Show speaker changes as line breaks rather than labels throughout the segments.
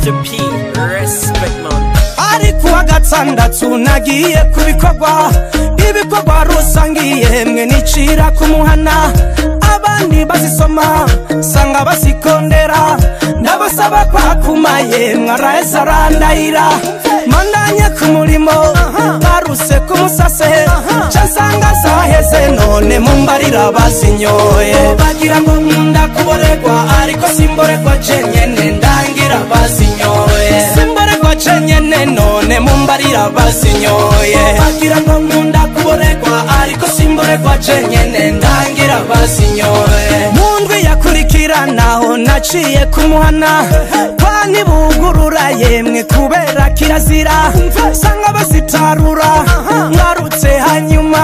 Mr. P, respect man.
Ari kuwa gatandatu nagiye kubikorwa ibikorwa rusangiye mwe nicira kumuhana abandi bazisoma sanga basikondera ndabasaba kwa kumaye mwaraheza arandahira mandanye ku murimo baruse kumusase cansanga zaheze none mumbarira bazinyoye bagira ngo nkunda kuboregwa ariko simboregwa jenyene ndangira bazinyoye simboregwa jenyene none mumbarira bazinyoye bagira ngo nkunda kuboregwa ariko simboregwa jenyene ndangira bazinyoye mundwi yakurikiranaho naciye kumuhana pani bugurura yemwe kubera kirazira sanga basitarura ngarutse hanyuma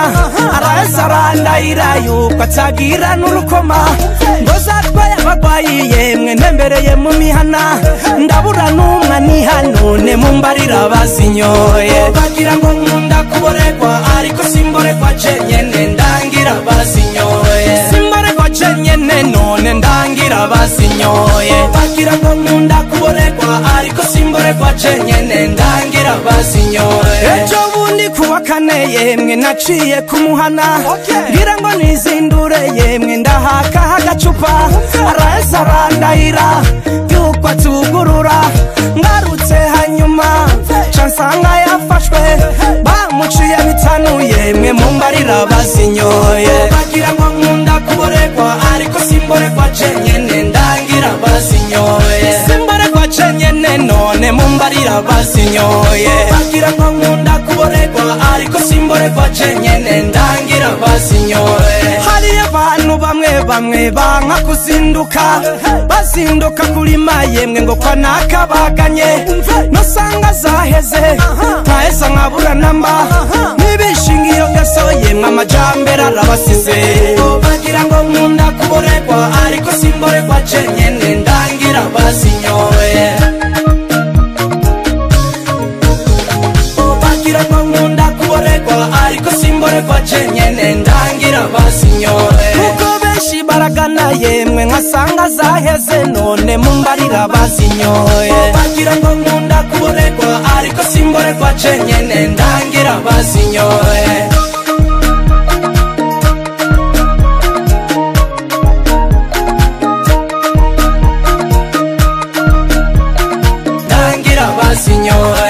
araheza arandahira yuko atagira n'urukoma ngo zatwaye abagwayi yemwe ntembereye mu mihana ndabura n'umwe nihanone mumbarira bazinyoye bagira ngo nkunda kuboregwa ariko simboregwa jenyene ndangira bazinyoye simboregwa jenyene none ndangira bazinyoye bagira ngo nkunda kuboregwa ariko simboregwa jenyene ndangira bazinyoye ejo bundi kuwa kane yemwe naciye kumuhana ngira ngo nizindure yemwe ndahaka agacupa araheza arandahira yuko atugurura ngarutse hanyuma cansanga yafashwe bamuciye bitanu yemwe mumbarira bazinyoye bagira ngo nkunda kuboregwa ariko simboregwa jenyene ndangira bazinyoye simboregwa jenyene none mumbarira bazinyoye bagira ngo nkunda kuboregwa ariko simboregwa jenyene ndangira bazinyoye hari abantu bamwe banka kuzinduka bazinduka kurima yemwe ngo kwa nakabaganye nosanga zaheze ntaheza nkabura namba nibishinga iyo ngeso yemwe amajambere arabasize bagira ngo nkunda kuboregwa ariko simboregwa jenyene ndangira bazinyoye bagira ngo nkunda kuboregwa ariko simboregwa jenyene ndangira bazinyoye kuko benshi baragana yemwe nkasanga zaheze none mumbarira bazinyoye bagira ngo nkunda kuboregwa ariko simboregwa jenyene ndangira bazinyoye ndangira bazinyoye